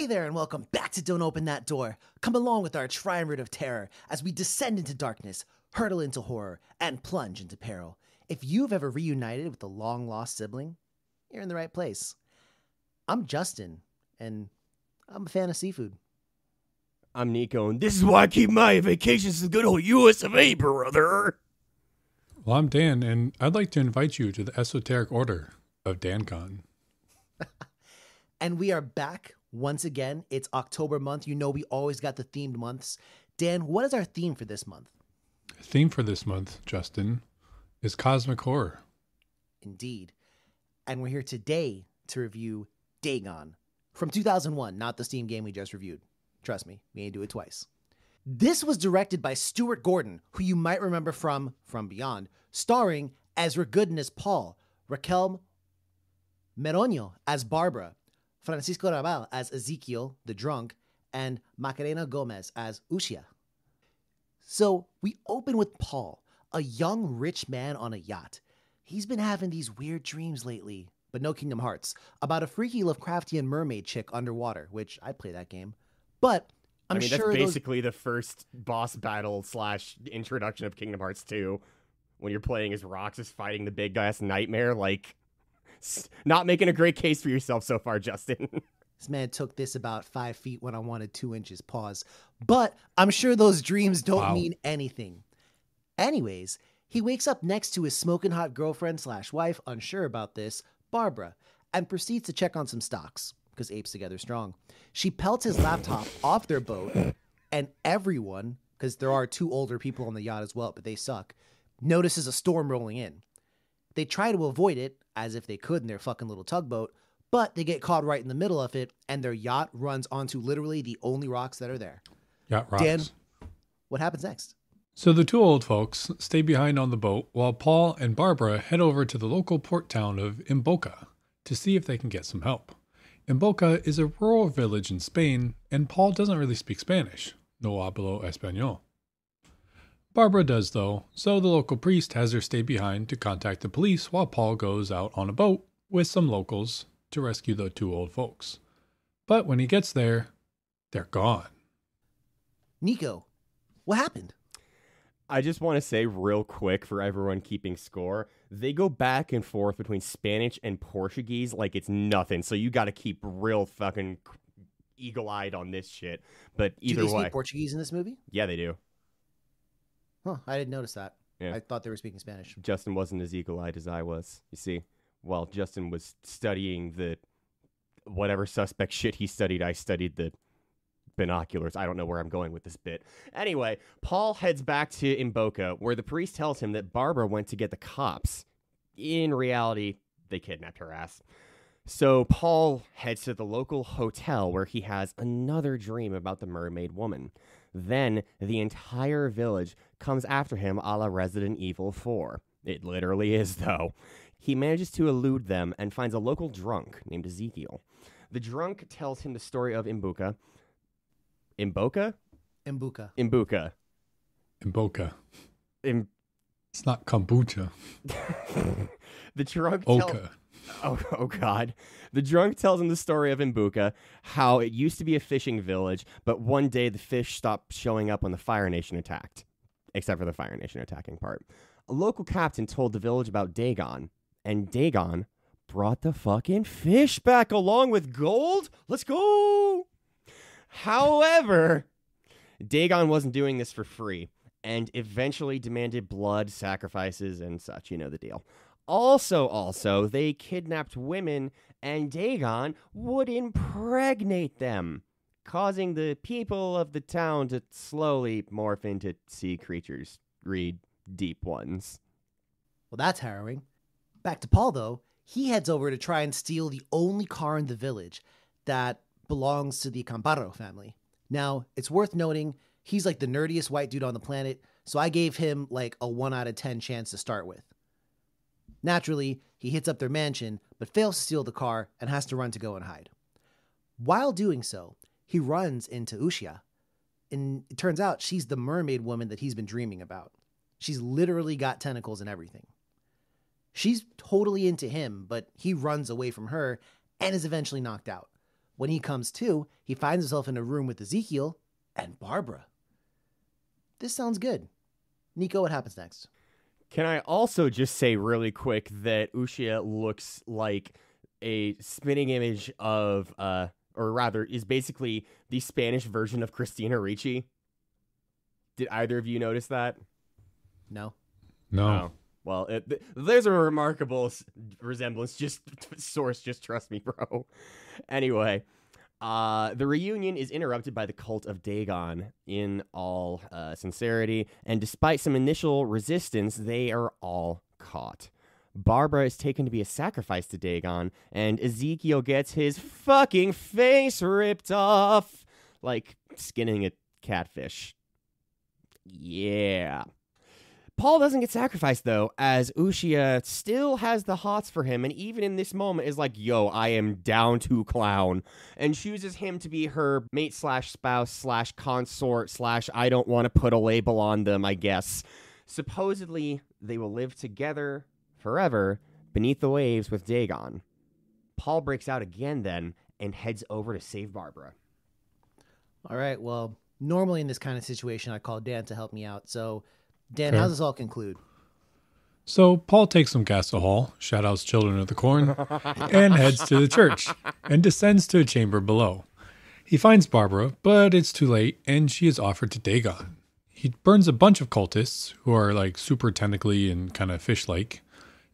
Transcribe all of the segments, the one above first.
there and welcome back to Don't Open That Door. Come along with our triumvirate of terror as we descend into darkness, hurtle into horror, and plunge into peril. If you've ever reunited with a long-lost sibling, you're in the right place. I'm Justin, and I'm a fan of seafood. I'm Nico, and this is why I keep my vacations to the good old US of A, brother. Well, I'm Dan, and I'd like to invite you to the Esoteric Order of Dagon. And we are back once again. It's October month. You know we always got the themed months. Dan, what is our theme for this month? The theme for this month, Justin, is cosmic horror. Indeed. And we're here today to review Dagon from 2001, not the Steam game we just reviewed. Trust me, we ain't do it twice. This was directed by Stuart Gordon, who you might remember from Beyond, starring Ezra Gooden as Paul, Raquel Meroño as Barbara, Francisco Rabal as Ezekiel, the drunk, and Macarena Gomez as Ushia. So we open with Paul, a young rich man on a yacht. He's been having these weird dreams lately, but no Kingdom Hearts, about a freaky Lovecraftian mermaid chick underwater, which I'd play that game. But I'm sure that's basically the first boss battle / introduction of Kingdom Hearts 2. When you're playing as Roxas fighting the big guy's nightmare, like, not making a great case for yourself so far, Justin. This man took this about 5 feet when I wanted 2 inches, pause. But I'm sure those dreams don't mean anything. Anyways, he wakes up next to his smoking hot girlfriend / wife, unsure about this, Barbara, and proceeds to check on some stocks, because apes together strong. She pelts his laptop off their boat, and everyone, because there are 2 older people on the yacht as well, but they suck, notices a storm rolling in. They try to avoid it, as if they could in their fucking little tugboat, but they get caught right in the middle of it, and their yacht runs onto literally the only rocks that are there. Yacht rocks. Dan, what happens next? So the 2 old folks stay behind on the boat while Paul and Barbara head over to the local port town of Imboca to see if they can get some help. Imboca is a rural village in Spain, and Paul doesn't really speak Spanish. No hablo español. Barbara does, though, so the local priest has her stay behind to contact the police while Paul goes out on a boat with some locals to rescue the 2 old folks. But when he gets there, they're gone. Nico, what happened? I just want to say real quick for everyone keeping score, they go back and forth between Spanish and Portuguese like it's nothing. So you got to keep real fucking eagle-eyed on this shit. But either way. Do they speak Portuguese in this movie? Yeah, they do. Huh, I didn't notice that. Yeah. I thought they were speaking Spanish. Justin wasn't as eagle-eyed as I was, you see. While Justin was studying the whatever suspect shit he studied, I studied the binoculars. I don't know where I'm going with this bit. Anyway, Paul heads back to Imboca, where the priest tells him that Barbara went to get the cops. In reality, they kidnapped her ass. So Paul heads to the local hotel where he has another dream about the mermaid woman. Then the entire village comes after him a la Resident Evil 4. It literally is, though. He manages to elude them and finds a local drunk named Ezekiel. The drunk tells him the story of Imboca. Imboca? Imboca. Imboca. Imboca. It's not kombucha. The drunk Oka. Oh, God. The drunk tells him the story of Imboca, how it used to be a fishing village, but one day the fish stopped showing up when the Fire Nation attacked. Except for the Fire Nation attacking part. A local captain told the village about Dagon, and Dagon brought the fucking fish back along with gold? Let's go! However, Dagon wasn't doing this for free, and eventually demanded blood, sacrifices, and such. You know the deal. Also, they kidnapped women, and Dagon would impregnate them, causing the people of the town to slowly morph into sea creatures. Read deep ones. Well, that's harrowing. Back to Paul, though. He heads over to try and steal the only car in the village that belongs to the Camparo family. Now, it's worth noting, he's like the nerdiest white dude on the planet, so I gave him like a 1 out of 10 chance to start with. Naturally, he hits up their mansion, but fails to steal the car and has to run to go and hide. While doing so, he runs into Ushia, and it turns out she's the mermaid woman that he's been dreaming about. She's literally got tentacles and everything. She's totally into him, but he runs away from her and is eventually knocked out. When he comes to, he finds himself in a room with Ezekiel and Barbara. This sounds good. Nico, what happens next? Can I also just say really quick that Ushia looks like a spinning image of, or rather, is basically the Spanish version of Christina Ricci? Did either of you notice that? No. No. Oh. Well, there's a remarkable resemblance. Just trust me, bro. Anyway, the reunion is interrupted by the cult of Dagon in all sincerity, and despite some initial resistance, they are all caught. Barbara is taken to be a sacrifice to Dagon, and Ezekiel gets his fucking face ripped off, like skinning a catfish. Yeah. Paul doesn't get sacrificed, though, as Ushia still has the hots for him, and even in this moment is like, yo, I am down to clown, and chooses him to be her mate / spouse / consort / I don't want to put a label on them, I guess. Supposedly, they will live together forever beneath the waves with Dagon. Paul breaks out again then and heads over to save Barbara. All right, well, normally in this kind of situation, I call Dan to help me out, so... Dan, Okay. how does this all conclude? So Paul takes some gasohol, shout outs Children of the Corn, and heads to the church and descends to a chamber below. He finds Barbara, but it's too late and she is offered to Dagon. He burns a bunch of cultists who are like super tentacly and kind of fish-like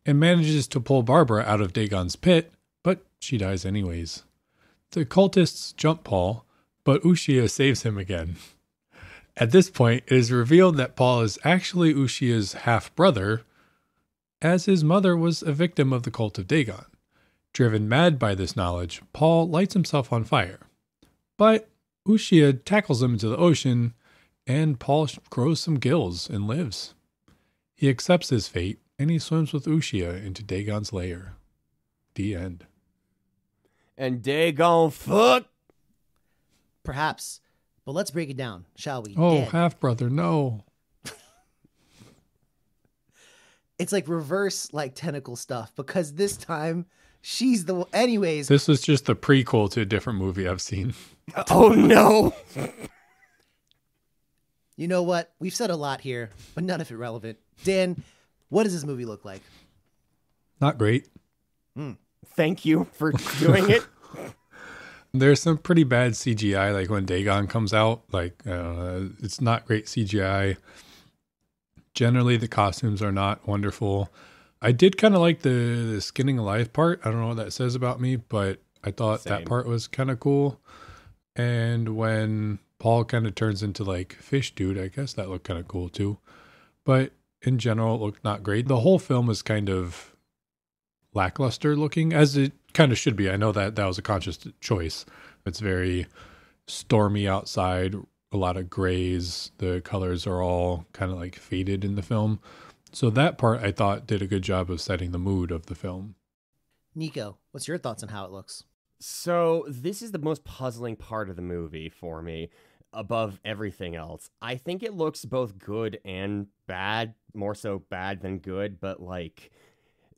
and manages to pull Barbara out of Dagon's pit, but she dies anyways. The cultists jump Paul, but Ushia saves him again. At this point, it is revealed that Paul is actually Ushia's half-brother, as his mother was a victim of the cult of Dagon. Driven mad by this knowledge, Paul lights himself on fire. But Ushia tackles him into the ocean, and Paul grows some gills and lives. He accepts his fate, and he swims with Ushia into Dagon's lair. The end. And Dagon fuck. Perhaps. But let's break it down, shall we? Oh, Dan. half-brother, no. It's like reverse, like tentacle stuff, because this time she's the... Anyways, This was just the prequel to a different movie I've seen. Oh no. you know what? We've said a lot here, but none of it relevant. Dan, what does this movie look like? Not great. Thank you for doing it. There's some pretty bad CGI, like when Dagon comes out. Like, it's not great CGI. Generally, the costumes are not wonderful. I did kind of like the skinning alive part. I don't know what that says about me, but I thought Same. that part was kind of cool. And when Paul kind of turns into like fish dude, I guess that looked kind of cool too. But in general, it looked not great. The whole film is kind of lackluster looking, as it kind of should be. I know that was a conscious choice. It's very stormy outside, a lot of grays. The colors are all kind of like faded in the film. So that part I thought did a good job of setting the mood of the film. Nico, what's your thoughts on how it looks? So this is the most puzzling part of the movie for me, above everything else. I think it looks both good and bad, more so bad than good, but like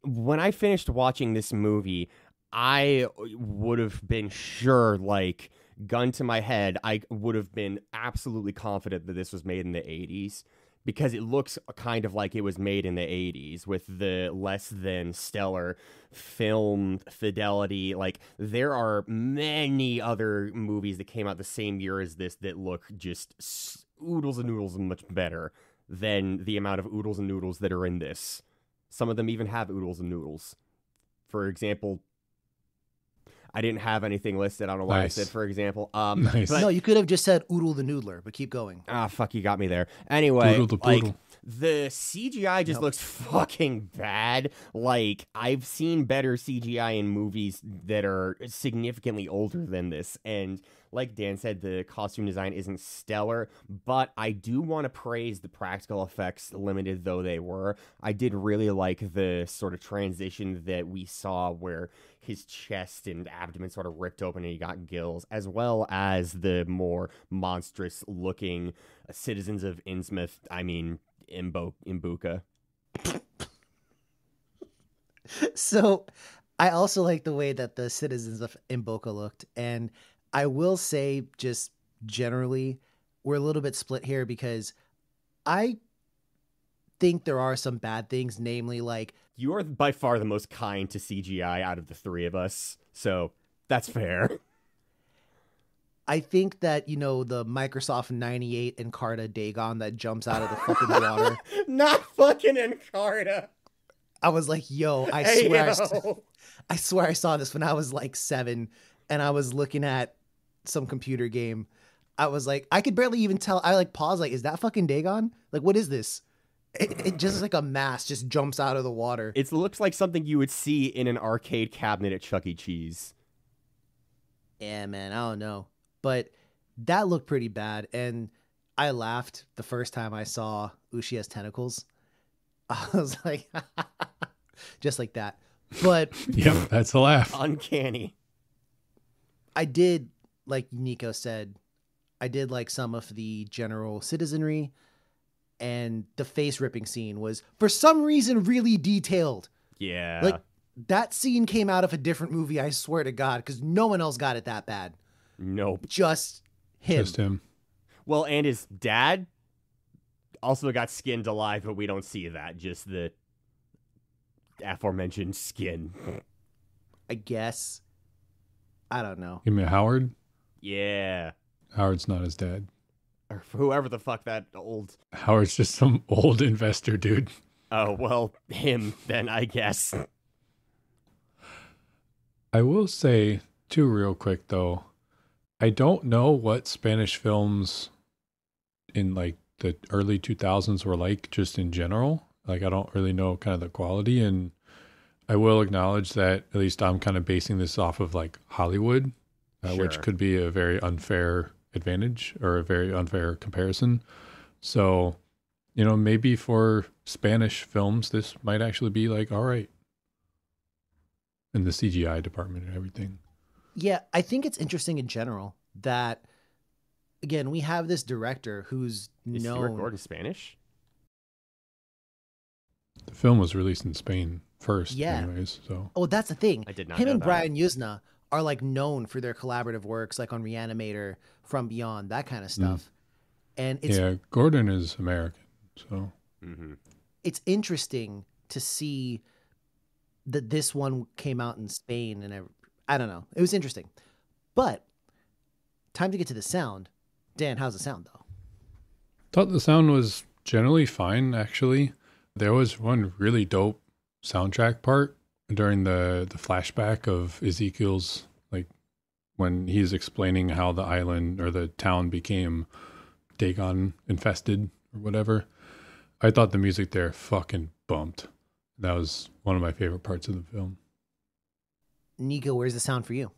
when I finished watching this movie, I would have been sure, like, gun to my head, I would have been absolutely confident that this was made in the 80s, because it looks kind of like it was made in the 80s with the less than stellar film fidelity. Like, there are many other movies that came out the same year as this that look just oodles and noodles much better than the amount of oodles and noodles that are in this. Some of them even have oodles and noodles. For example, I didn't have anything listed. I don't know why Nice. I said, for example. Nice. But, No, you could have just said Oodle the Noodler, but keep going. fuck, you got me there. Anyway, Doodle the like, poodle. the CGI just Nope. looks fucking bad. Like, I've seen better CGI in movies that are significantly older than this, and like Dan said, the costume design isn't stellar, but I do want to praise the practical effects, limited though they were. I did really like the sort of transition that we saw where his chest and abdomen sort of ripped open and he got gills, as well as the more monstrous looking citizens of Innsmouth, Imbuka. So I also like the way that the citizens of Imboka looked. And I will say, just generally, we're a little bit split here because I think there are some bad things, namely, like, You are by far the most kind to CGI out of the three of us, so that's fair. I think that, the Microsoft 98 Encarta Dagon that jumps out of the fucking water. Not fucking Encarta. I was like, yo, I Hey, swear, yo. I swear I saw this when I was like 7 and I was looking at some computer game. I was like, I could barely even tell. I like paused, like, is that fucking Dagon? Like, what is this? It just like a mass just jumps out of the water. It looks like something you would see in an arcade cabinet at Chuck E. Cheese. Yeah, man, I don't know. But that looked pretty bad. And I laughed the first time I saw Ushia's tentacles. I was like, just like that. But Yep, that's a laugh. Uncanny. I did, like Nico said, I did like some of the general citizenry, and the face ripping scene was, for some reason, really detailed. Yeah. Like, that scene came out of a different movie, I swear to God, because no one else got it that bad. Nope. Just him. Just him. Well, and his dad also got skinned alive, but we don't see that. Just the aforementioned skin. I guess. I don't know. You mean Howard? Yeah. Howard's not his dad. Or whoever the fuck that old... Howard's just some old investor dude. Oh, well, him then, I guess. I will say, too, real quick, though, I don't know what Spanish films in, like, the early 2000s were like, just in general. Like, I don't really know kind of the quality, and I will acknowledge that at least I'm kind of basing this off of, like, Hollywood, which Sure. could be a very unfair advantage or a very unfair comparison. So, maybe for Spanish films, this might actually be, like, all right. In the CGI department and everything. Yeah, I think it's interesting in general that, again, we have this director who's Is known. Stuart Gordon Spanish? The film was released in Spain first, Yeah. anyways. So Oh, that's the thing. I did not Him know and that. Brian Yuzna are like known for their collaborative works, like on Reanimator, From Beyond, that kind of stuff. And yeah, Gordon is American. So Mm-hmm. it's interesting to see that this one came out in Spain, and I don't know. It was interesting. But time to get to the sound. Dan, how's the sound though? thought the sound was generally fine, actually. There was one really dope soundtrack part during the flashback of Ezekiel's, like, when he's explaining how the island or the town became Dagon infested or whatever. I thought the music there fucking bumped. That was one of my favorite parts of the film. Nico, where's the sound for you?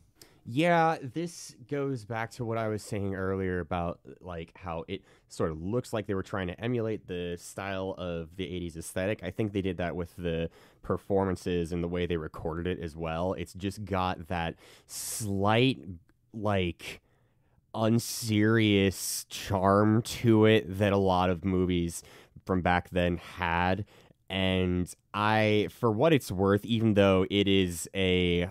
Yeah, this goes back to what I was saying earlier about like how it sort of looks like they were trying to emulate the style of the 80s aesthetic. I think they did that with the performances and the way they recorded it as well. It's just got that slight, like, unserious charm to it that a lot of movies from back then had. And for what it's worth, even though it is a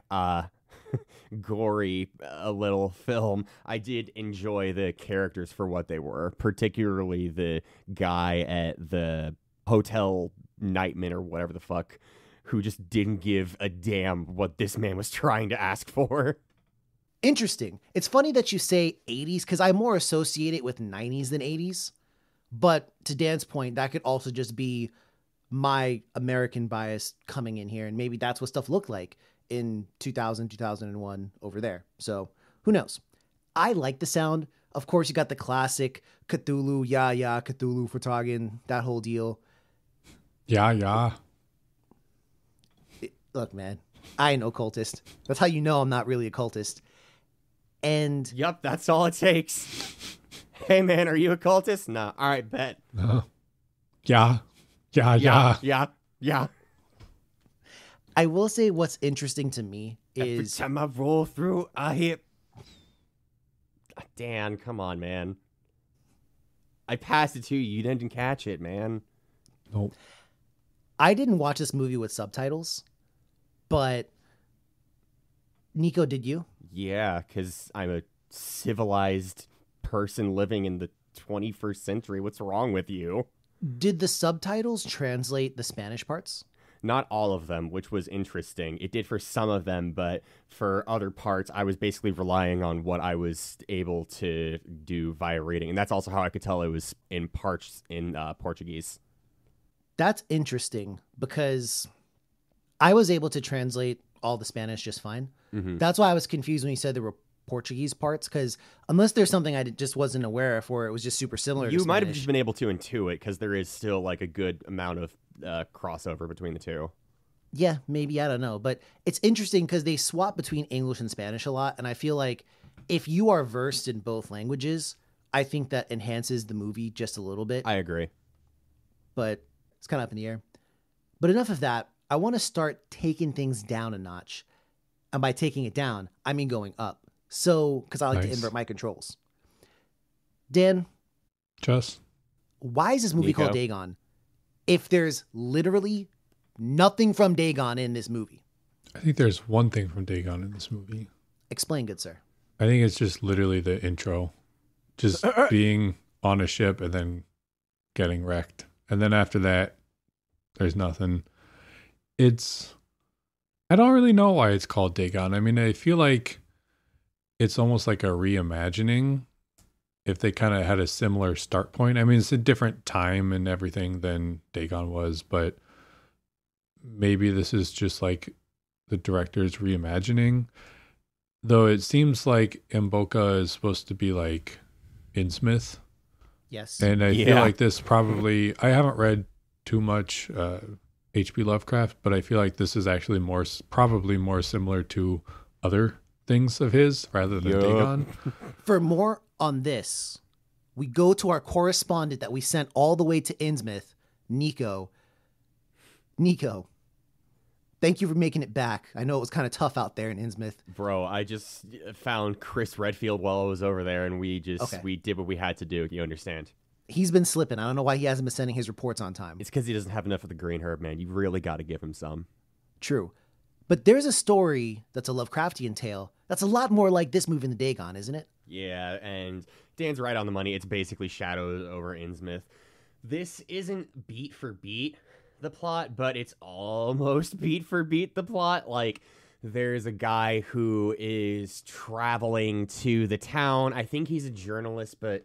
gory a little film, I did enjoy the characters for what they were, particularly the guy at the hotel Nightman or whatever the fuck, who just didn't give a damn what this man was trying to ask for. Interesting. It's funny that you say 80s because I more associate it with 90s than 80s. But to Dan's point, that could also just be my American bias coming in here. And maybe that's what stuff looked like in 2000, 2001 over there. So who knows? I like the sound. Of course, you got the classic Cthulhu, Cthulhu, fhtagn, that whole deal. Yeah. Look, man, I ain't no cultist. That's how you know I'm not really a cultist. And Yup, that's all it takes. Hey, man, are you a cultist? Nah. All right, bet. Yeah. Yeah. I will say what's interesting to me Every is time I roll through, I hear... Dan, come on, man. I passed it to you. You didn't catch it, man. Nope. I didn't watch this movie with subtitles, but Nico, did you? Yeah, because I'm a civilized person living in the 21st century. What's wrong with you? Did the subtitles translate the Spanish parts? Not all of them, which was interesting. It did for some of them, but for other parts, I was basically relying on what I was able to do via reading. And that's also how I could tell it was in parts in Portuguese. That's interesting because I was able to translate all the Spanish just fine. Mm-hmm. That's why I was confused when you said there were Portuguese parts, because unless there's something I just wasn't aware of, or it was just super similar You to might have Spanish. just been able to intuit, because there is still like a good amount of crossover between the two. Yeah, maybe, I don't know. But it's interesting because they swap between English and Spanish a lot. And I feel like if you are versed in both languages, I think that enhances the movie just a little bit. I agree. But it's kind of up in the air. But enough of that. I want to start taking things down a notch. And by taking it down, I mean going up. So, because I like to invert my controls. Dan, Just why is this movie Nico? called Dagon if there's literally nothing from Dagon in this movie? I think there's one thing from Dagon in this movie. Explain, good sir. I think it's just literally the intro. Just being on a ship and then getting wrecked. And then after that, there's nothing. I don't really know why it's called Dagon. I mean, I feel like it's almost like a reimagining if they kind of had a similar start point. I mean, it's a different time and everything than Dagon was, but maybe this is just like the director's reimagining. Though it seems like Mboka is supposed to be like Innsmouth. Yes. And I feel like this probably, I haven't read too much H.P. Lovecraft, but I feel like this is actually probably more similar to other things of his rather than Dagon. For more on this, we go to our correspondent that we sent all the way to Innsmouth, Nico. Nico, thank you for making it back. I know it was kind of tough out there in Innsmouth. Bro, I just found Chris Redfield while I was over there, and we did what we had to do. You understand? He's been slipping. I don't know why he hasn't been sending his reports on time. It's because he doesn't have enough of the green herb, man. You really got to give him some. True. But there's a story that's a Lovecraftian tale that's a lot more like this movie in the Dagon, isn't it? Yeah, and Dan's right on the money. It's basically Shadows over Innsmouth. This isn't beat for beat the plot, but it's almost beat for beat the plot. Like, there's a guy who is traveling to the town. I think he's a journalist, but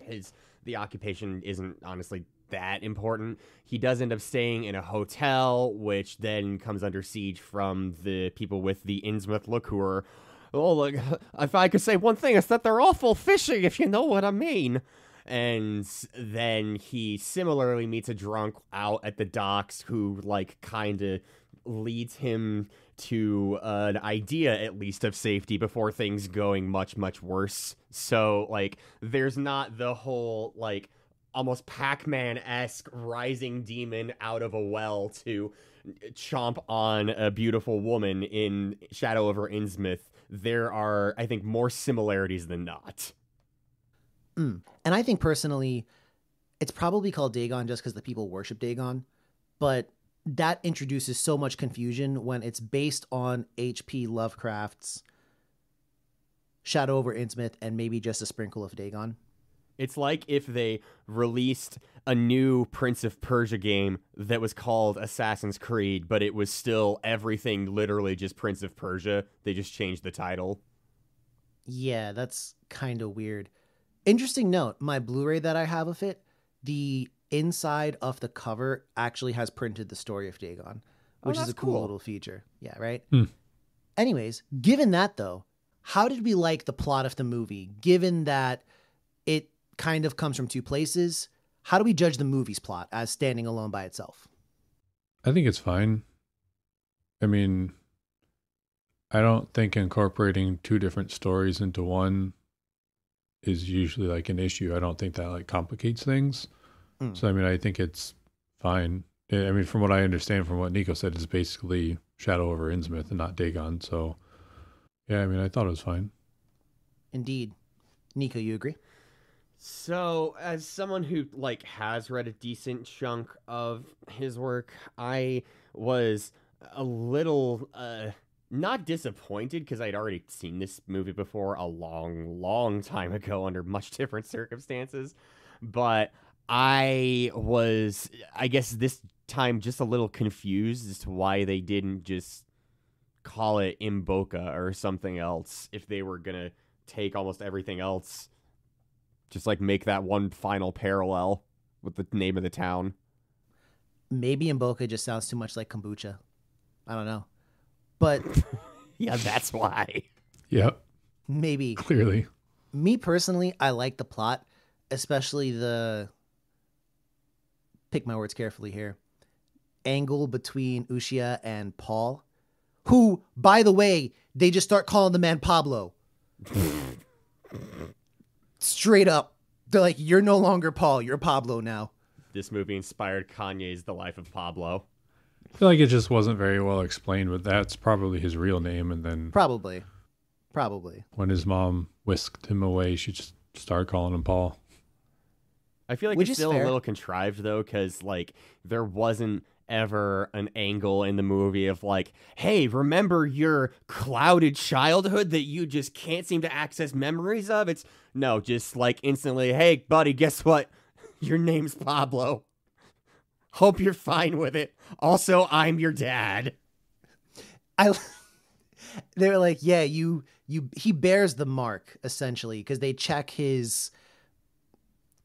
the occupation isn't honestly that important. He does end up staying in a hotel, which then comes under siege from the people with the Innsmouth liqueur. Oh, look, if I could say one thing, it's that they're awful fishy, if you know what I mean. And then he similarly meets a drunk out at the docks who, like, kind of leads him to an idea, at least, of safety before things going much, much worse. So, like, there's not the whole, like, almost Pac-Man-esque rising demon out of a well to chomp on a beautiful woman in Shadow over Innsmouth. There are, I think, more similarities than not. And I think personally, it's probably called Dagon just because the people worship Dagon, but that introduces so much confusion when it's based on H.P. Lovecraft's Shadow over Innsmouth and maybe just a sprinkle of Dagon. It's like if they released a new Prince of Persia game that was called Assassin's Creed, but it was still everything literally just Prince of Persia. They just changed the title. Yeah, that's kind of weird. Interesting note, my Blu-ray that I have of it, the inside of the cover actually has printed the story of Dagon, which is a cool little feature. Yeah, right? Anyways, given that though, how did we like the plot of the movie, given that it kind of comes from two places? How do we judge the movie's plot as standing alone by itself? I think it's fine. I mean, I don't think incorporating two different stories into one is usually like an issue. I don't think that like complicates things. So, I mean, I think it's fine. I mean, from what I understand from what Nico said, it's basically Shadow over Innsmouth and not Dagon. So, yeah, I mean, I thought it was fine. Indeed. Nico, you agree? So, as someone who, like, has read a decent chunk of his work, I was a little not disappointed because I'd already seen this movie before a long, long time ago under much different circumstances. But I was, I guess this time, just a little confused as to why they didn't just call it Imboca or something else if they were going to take almost everything else. Just like make that one final parallel with the name of the town. Maybe Imboca just sounds too much like kombucha. I don't know. But yeah, that's why. Yep. Maybe. Clearly. Me personally, I like the plot, especially the, pick my words carefully here, angle between Ushia and Paul, who, by the way, they just start calling the man Pablo. Straight up. They're like, you're no longer Paul, you're Pablo now. This movie inspired Kanye's The Life of Pablo. I feel like it just wasn't very well explained, but that's probably his real name. And then Probably. When his mom whisked him away, she just started calling him Paul. I feel like Which it's is still fair. a little contrived, though, because, like, there wasn't ever an angle in the movie of, like, hey, remember your clouded childhood that you just can't seem to access memories of? It's, no, just, like, instantly, hey, buddy, guess what? Your name's Pablo. Hope you're fine with it. Also, I'm your dad. They're like, yeah, he bears the mark, essentially, because they check his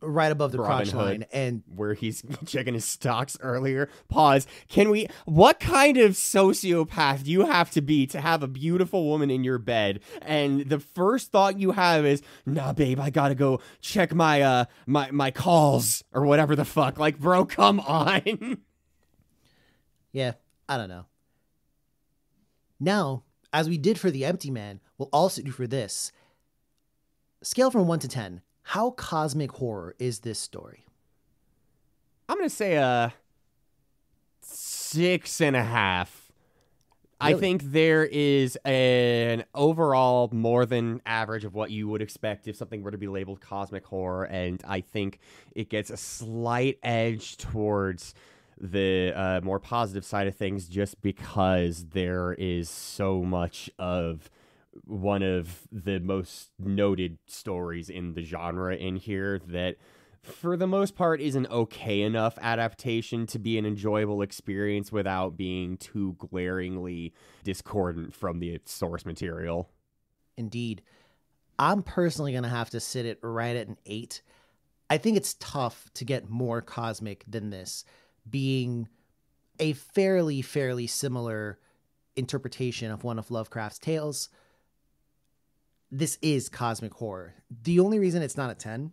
right above the crotch line, and where he's checking his stocks earlier. Pause. What kind of sociopath do you have to have a beautiful woman in your bed, and the first thought you have is, nah, babe, I gotta go check my my calls or whatever the fuck. Like, bro, come on. Yeah, I don't know. Now, as we did for The Empty Man, we'll also do for this. Scale from 1 to 10. How cosmic horror is this story? I'm going to say a 6.5. I Really? think there is an overall more than average of what you would expect if something were to be labeled cosmic horror, and I think it gets a slight edge towards the more positive side of things just because there is so much of one of the most noted stories in the genre in here that for the most part is an okay enough adaptation to be an enjoyable experience without being too glaringly discordant from the source material. Indeed. I'm personally going to have to sit it right at an 8. I think it's tough to get more cosmic than this, being a fairly similar interpretation of one of Lovecraft's tales. This is cosmic horror. The only reason it's not a 10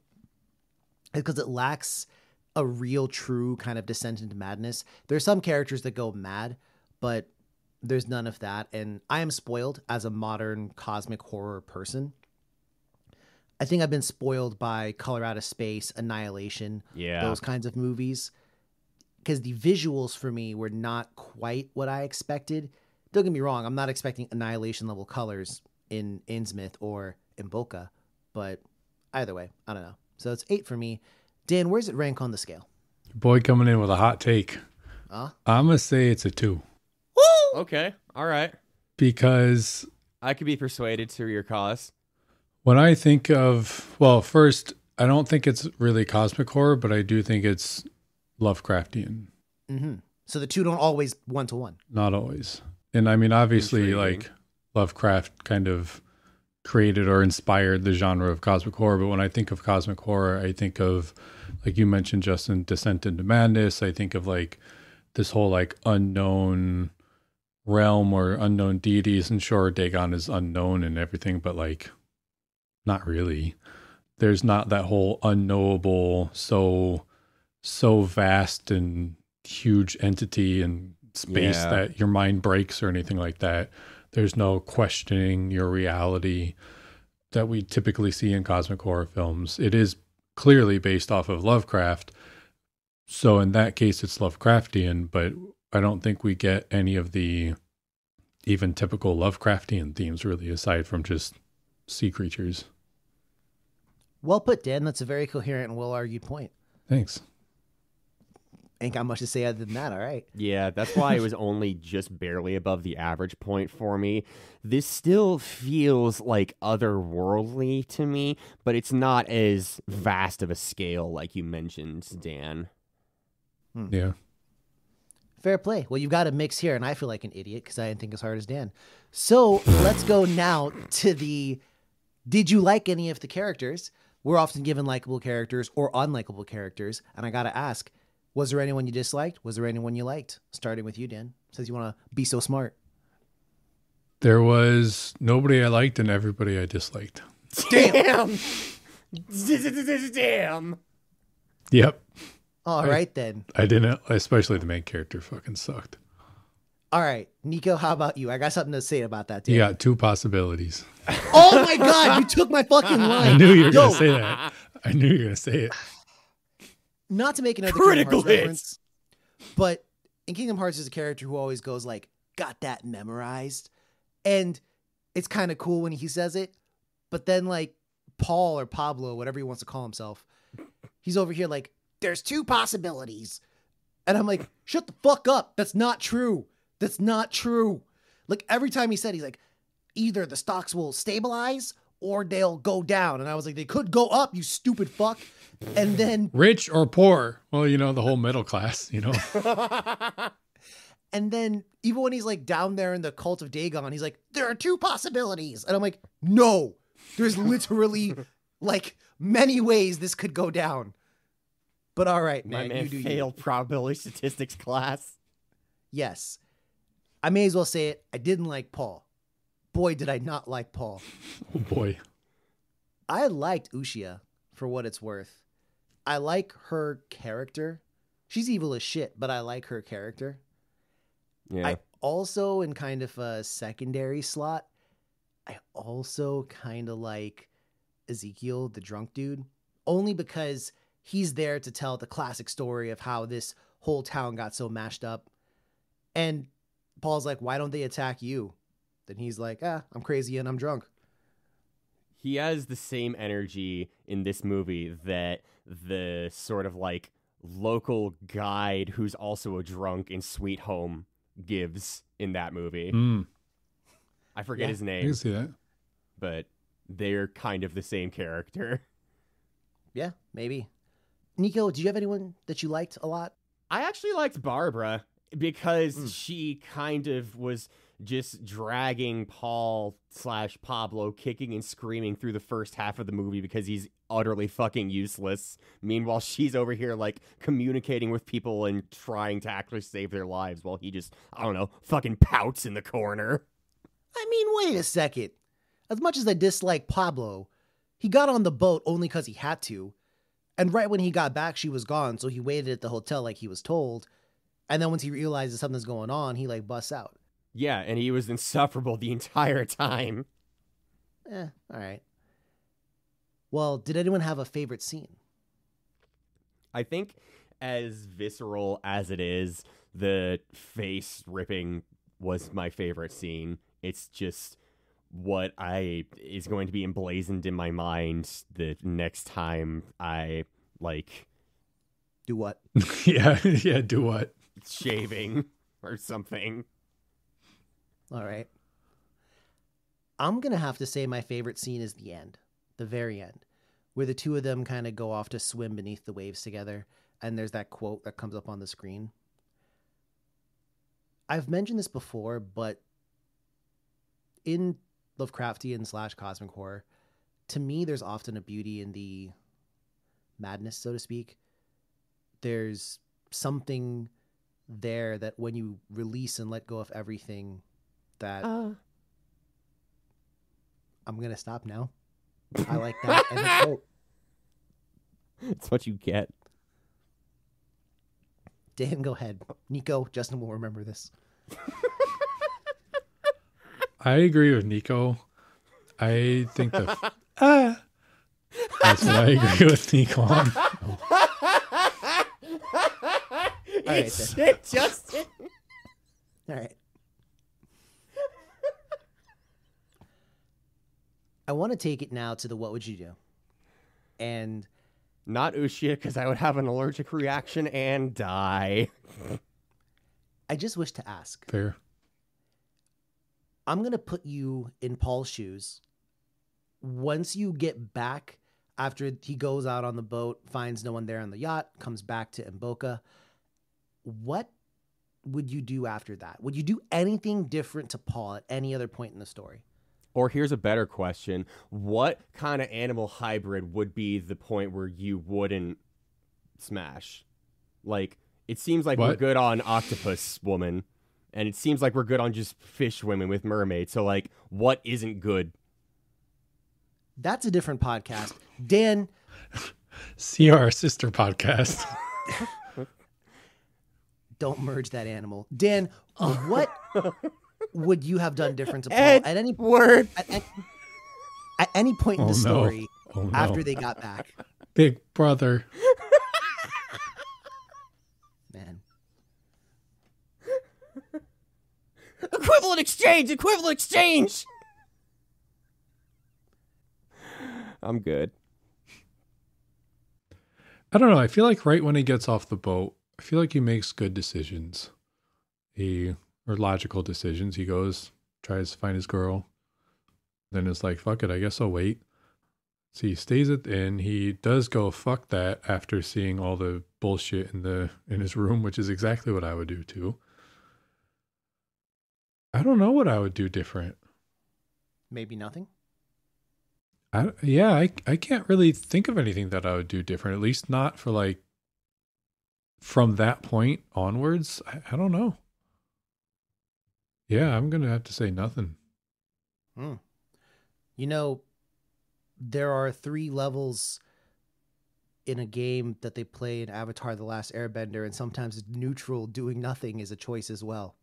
is because it lacks a real, true kind of descent into madness. There are some characters that go mad, but there's none of that. And I am spoiled as a modern cosmic horror person. I think I've been spoiled by Color Out of Space, Annihilation, those kinds of movies. Because the visuals for me were not quite what I expected. Don't get me wrong, I'm not expecting Annihilation level colors in Innsmouth or Imboca, but either way, I don't know. So it's 8 for me. Dan, where's it rank on the scale? Boy coming in with a hot take. I'm going to say it's a 2. Woo! Okay, all right. Because I could be persuaded to your cause. when I think of, well, first, I don't think it's really cosmic horror, but I do think it's Lovecraftian. Mm-hmm. So the two don't always 1-to-1. Not always. And I mean, obviously, like, Lovecraft kind of created or inspired the genre of cosmic horror. But when I think of cosmic horror, I think of, like you mentioned, Justin, Descent into Madness. I think of, like, this whole, like, unknown realm or unknown deities. And sure, Dagon is unknown and everything, but, like, not really. There's not that whole unknowable, so vast and huge entity and space that your mind breaks or anything like that. There's no questioning your reality that we typically see in cosmic horror films. It is clearly based off of Lovecraft. So in that case, it's Lovecraftian, but I don't think we get any of the even typical Lovecraftian themes really, aside from just sea creatures. Well put, Dan. That's a very coherent and well-argued point. Thanks. Ain't got much to say other than that, all right. Yeah, that's why it was only just barely above the average point for me. This still feels like otherworldly to me, but it's not as vast of a scale like you mentioned, Dan. Yeah. Fair play. Well, you've got a mix here, and I feel like an idiot because I didn't think as hard as Dan. So let's go now to the did you like any of the characters? We're often given likable characters or unlikable characters, and I got to ask, was there anyone you disliked? Was there anyone you liked? Starting with you, Dan, since you want to be so smart. There was nobody I liked and everybody I disliked. Damn! Damn! Yep. All right, then. I didn't, especially the main character fucking sucked. All right, Nico, how about you? I got something to say about that, Dan. You got two possibilities. Oh my God, you took my fucking line. I knew you were going to say that. I knew you were going to say it. Not to make another Critical Kingdom Hearts hit. reference, but in Kingdom Hearts there's a character who always goes like, got that memorized. And it's kind of cool when he says it, but then like Paul or Pablo, whatever he wants to call himself, he's over here like, there's two possibilities. And I'm like, shut the fuck up. That's not true. That's not true. Like every time he said, he's like, either the stocks will stabilize or they'll go down. And I was like, they could go up, you stupid fuck. And then Rich or poor? Well, you know, the whole middle class, you know. and then even when he's like down there in the cult of Dagon, he's like, there are two possibilities. And I'm like, no, there's literally like many ways this could go down. But all right, man, My man you do you. failed probability statistics class. Yes. I may as well say it. I didn't like Paul. Boy, did I not like Paul. Oh boy. I liked Ushia for what it's worth. I like her character. She's evil as shit, but I like her character. Yeah. I also, in kind of a secondary slot, I also kind of like Ezekiel, the drunk dude, only because he's there to tell the classic story of how this whole town got so mashed up. And Paul's like, why don't they attack you? Then he's like, I'm crazy and I'm drunk. He has the same energy in this movie that the sort of like local guide who's also a drunk in Sweet Home gives in that movie. I forget his I name, can see that. but they're kind of the same character. Yeah, maybe. Nico, do you have anyone that you liked a lot? I actually liked Barbara because she kind of was just dragging Paul/Pablo kicking and screaming through the first half of the movie because he's utterly fucking useless. Meanwhile, she's over here like communicating with people and trying to actually save their lives while he just, I don't know, fucking pouts in the corner. I mean, wait a second. As much as I dislike Pablo, he got on the boat only because he had to. And right when he got back, she was gone, so he waited at the hotel like he was told. And then once he realizes something's going on, he like busts out. Yeah, and he was insufferable the entire time. All right. Well, did anyone have a favorite scene? I think as visceral as it is, the face ripping was my favorite scene. It's just what is going to be emblazoned in my mind the next time I like Do what? Yeah, do what? shaving or something. All right. I'm going to have to say my favorite scene is the end, the very end, where the two of them kind of go off to swim beneath the waves together. And there's that quote that comes up on the screen. I've mentioned this before, but in Lovecraftian / cosmic horror, to me, there's often a beauty in the madness, so to speak. There's something there that when you release and let go of everything that I'm going to stop now. I like that. And the quote. It's what you get. Dan, go ahead. Nico, Justin will remember this. I agree with Nico. I think that's what I agree with Nico on. All right, then. Shit, Justin. All right. I want to take it now to the what would you do? And Not Ushia, because I would have an allergic reaction and die. I just wish to ask. Fair. I'm going to put you in Paul's shoes. Once you get back, after he goes out on the boat, finds no one there on the yacht, comes back to Mboka, what would you do after that? Would you do anything different to Paul at any other point in the story? Or here's a better question. What kind of animal hybrid would be the point where you wouldn't smash? Like, it seems like we're good on octopus woman, and it seems like we're good on just fish women with mermaids. So, like, what isn't good? That's a different podcast. Dan. See our sister podcast. Don't merge that animal. Dan, what would you have done different to Paul Ed, at any word? At any point in the story no. after they got back? Big brother. Man. Equivalent exchange! I'm good. I don't know. I feel like right when he gets off the boat, I feel like he makes good decisions. Or logical decisions. He goes, tries to find his girl. Then it's like, fuck it, I guess I'll wait. So he stays at the inn. He does go, fuck that, after seeing all the bullshit in his room, which is exactly what I would do too. I don't know what I would do different. Maybe nothing? I can't really think of anything that I would do different, at least not for like from that point onwards. I don't know. Yeah, I'm going to have to say nothing. You know, there are 3 levels in a game that they play in Avatar: The Last Airbender, and sometimes neutral doing nothing is a choice as well.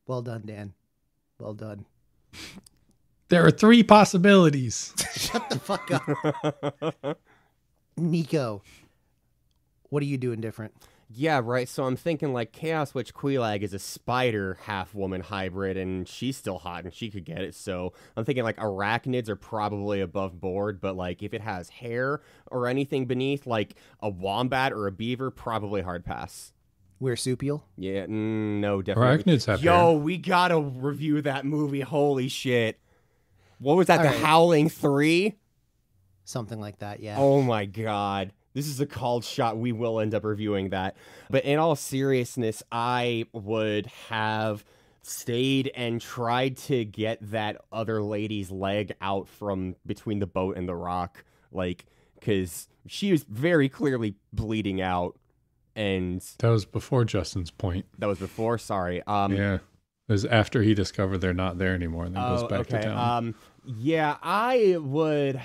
Well done, Dan. Well done. There are 3 possibilities. Shut the fuck up. Nico, what are you doing different? Yeah, right. So I'm thinking like Chaos Witch Quelaag is a spider half-woman hybrid, and she's still hot and she could get it. So I'm thinking like arachnids are probably above board, but like if it has hair or anything beneath, like a wombat or a beaver, probably hard pass. Wersupial? Yeah, no, definitely. Arachnids have Yo, hair. we gotta review that movie. Holy shit. What was that, All The right. Howling 3? Something like that, yeah. Oh my god. This is a called shot. We will end up reviewing that. But in all seriousness, I would have stayed and tried to get that other lady's leg out from between the boat and the rock. Like, because she was very clearly bleeding out. And That was before Justin's point. that was before, sorry. Yeah. It was after he discovered they're not there anymore and then goes back to town. Yeah, I would...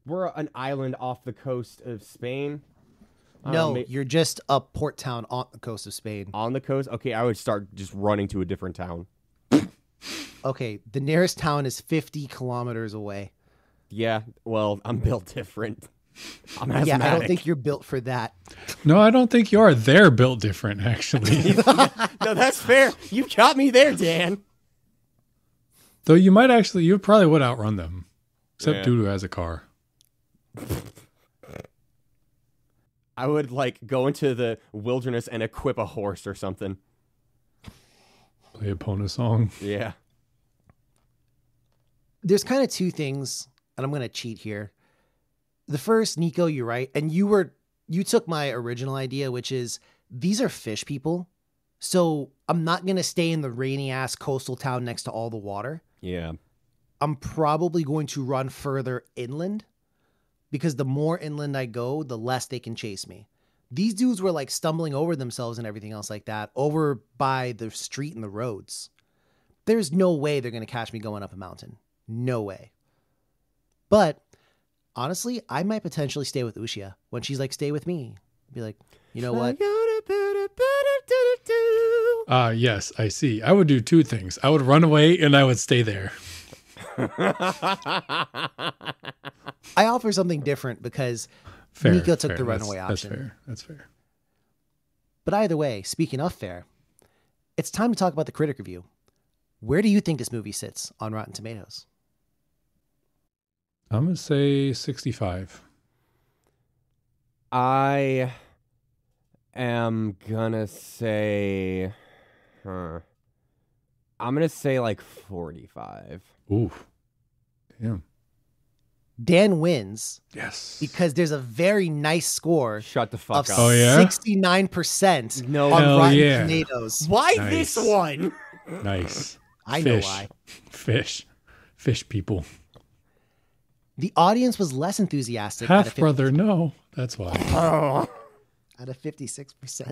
We're an island off the coast of Spain. No, you're just a port town on the coast of Spain. On the coast? Okay, I would start just running to a different town. Okay, the nearest town is 50 kilometers away. Yeah, well, I'm built different. I'm Yeah, I asthmatic. don't think you're built for that. No, I don't think you are. They're built different, actually. No, that's fair. You got me there, Dan. Though you probably would outrun them. Except Yeah. Dudu has a car. I would, like, go into the wilderness and equip a horse or something. Play a Pona song. Yeah. There's kind of 2 things, and I'm going to cheat here. The first, Nico, you're right. And you took my original idea, which is these are fish people. So I'm not going to stay in the rainy ass coastal town next to all the water. Yeah. I'm probably going to run further inland because the more inland I go, the less they can chase me. These dudes were like stumbling over themselves and everything else like that over by the street and the roads. There's no way they're going to catch me going up a mountain. No way. But honestly, I might potentially stay with Ushia when she's like, stay with me. Be like, you know what? Yes, I see. I would do 2 things. I would run away and I would stay there. I offer something different because Fair, Nico took fair. the runaway That's option. That's fair. But either way, speaking of fair, it's time to talk about the critic review. Where do you think this movie sits on Rotten Tomatoes? I'm going to say 65. I am gonna say, I'm gonna say like 45. Ooh. Damn. Dan wins Yes. because there's a very nice score Shut the fuck of up. Oh, yeah? 69% No. on Hell Rotten yeah. Tomatoes. Why Nice. this one? Nice. I Fish. know why. Fish people. The audience was less enthusiastic Half brother, no. That's why. Oh. at a 56%.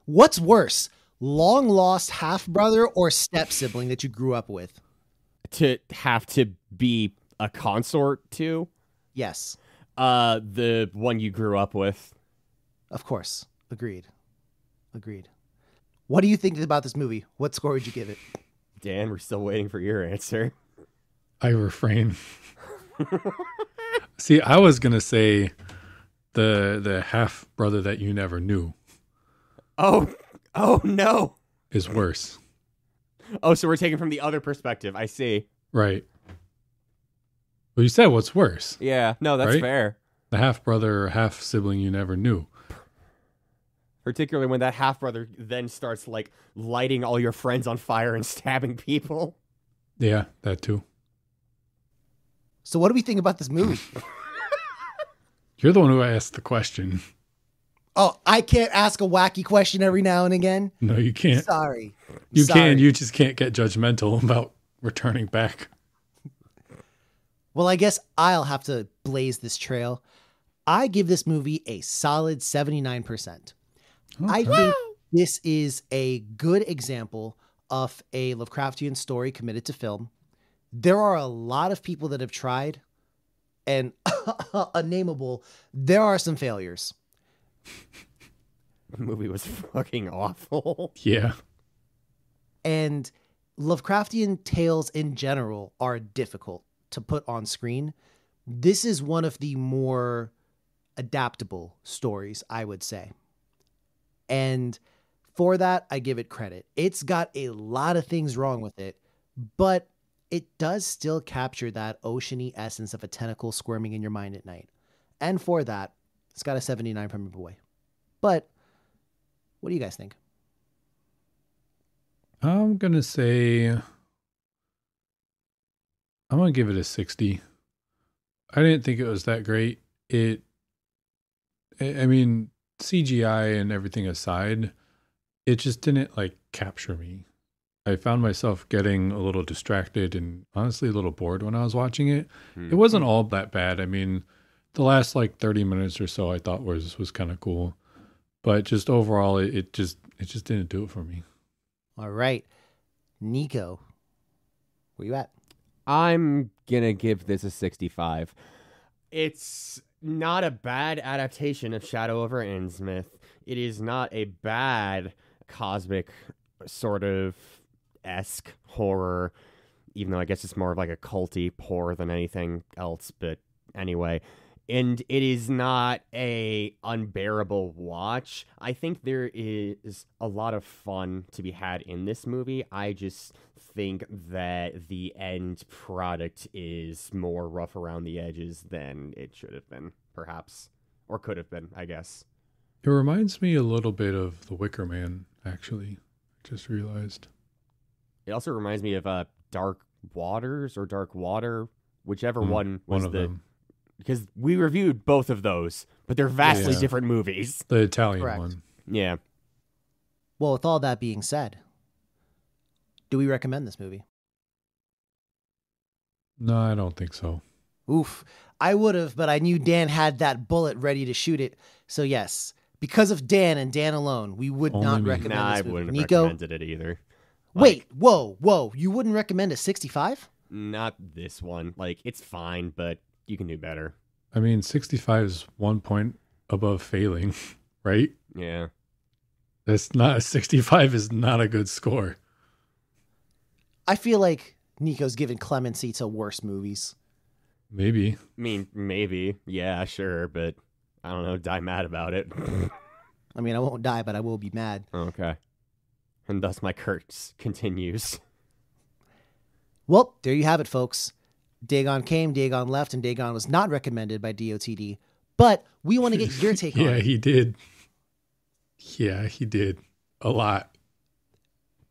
What's worse, long lost half brother or step sibling that you grew up with? To have to be a consort to? Yes, The one you grew up with. of course. Agreed. What do you think about this movie? What score would you give it? Dan, we're still waiting for your answer. I refrain. See, I was gonna say the half brother that you never knew Oh no. is worse. Oh, so we're taking from the other perspective. I see. Right. Well, you said what's worse? Yeah, no, that's Right? fair. The half brother or half sibling you never knew. Particularly when that half brother then starts like lighting all your friends on fire and stabbing people. Yeah, that too. So what do we think about this movie? You're the one who asked the question. Oh, I can't ask a wacky question every now and again? No, you can't. Sorry. You Sorry. can. You just can't get judgmental about returning back. Well, I guess I'll have to blaze this trail. I give this movie a solid 79%. I think this is a good example of a Lovecraftian story committed to film. There are a lot of people that have tried, and unnameable, there are some failures. The movie was fucking awful. Yeah. And Lovecraftian tales in general are difficult to put on screen. This is one of the more adaptable stories, I would say. And for that, I give it credit. It's got a lot of things wrong with it, but it does still capture that oceany essence of a tentacle squirming in your mind at night. And for that, it's got a 79 from your boy. But what do you guys think? I'm going to say, I'm going to give it a 60. I didn't think it was that great. I mean, CGI and everything aside, it just didn't like capture me. I found myself getting a little distracted and honestly a little bored when I was watching it. It wasn't all that bad. I mean, the last like 30 minutes or so I thought was kind of cool. But just overall, it just didn't do it for me. All right. Nico, where you at? I'm gonna give this a 65. It's not a bad adaptation of Shadow over Innsmouth. It is not a bad cosmic sort of esque horror, even though I guess it's more of like a culty horror than anything else. But anyway, and it is not a unbearable watch. I think there is a lot of fun to be had in this movie. I just think that the end product is more rough around the edges than it should have been, perhaps, or could have been, I guess. It reminds me a little bit of The Wicker Man, actually. Just realized. It also reminds me of Dark Waters or Dark Water, whichever one was one of them. Because we reviewed both of those, but they're vastly Yeah. different movies. The Italian Correct. one. Yeah. Well, with all that being said, do we recommend this movie? No, I don't think so. Oof. I would have, but I knew Dan had that bullet ready to shoot it. So yes, because of Dan and Dan alone, we would Only not me. recommend Nah, I this movie. wouldn't have Nico, recommended it either. wait, whoa. You wouldn't recommend a 65? Not this one. Like, it's fine, but you can do better. I mean, 65 is 1 point above failing, right? Yeah. That's not 65 is not a good score. I feel like Nico's given clemency to worse movies. Maybe. I mean, maybe. Yeah, sure, but I don't know. Die mad about it. I mean, I won't die, but I will be mad. Okay. And thus my curse continues. Well, there you have it, folks. Dagon came, Dagon left, and Dagon was not recommended by DOTD. But we want to get your take on Yeah, it. he did. Yeah, he did. A lot.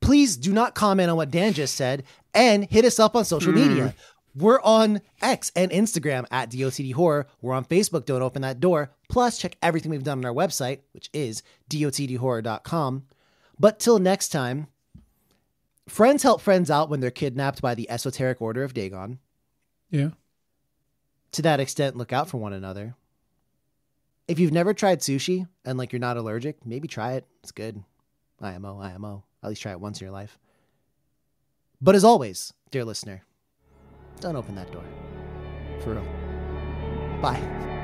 Please do not comment on what Dan just said and hit us up on social media. We're on X and Instagram at DOTD Horror. We're on Facebook. Don't open that door. Plus, check everything we've done on our website, which is dotdhorror.com. But till next time, friends help friends out when they're kidnapped by the esoteric order of Dagon. Yeah. To that extent, look out for one another. If you've never tried sushi and like you're not allergic, maybe try it. It's good. IMO. At least try it once in your life. But as always, dear listener, don't open that door. For real. Bye.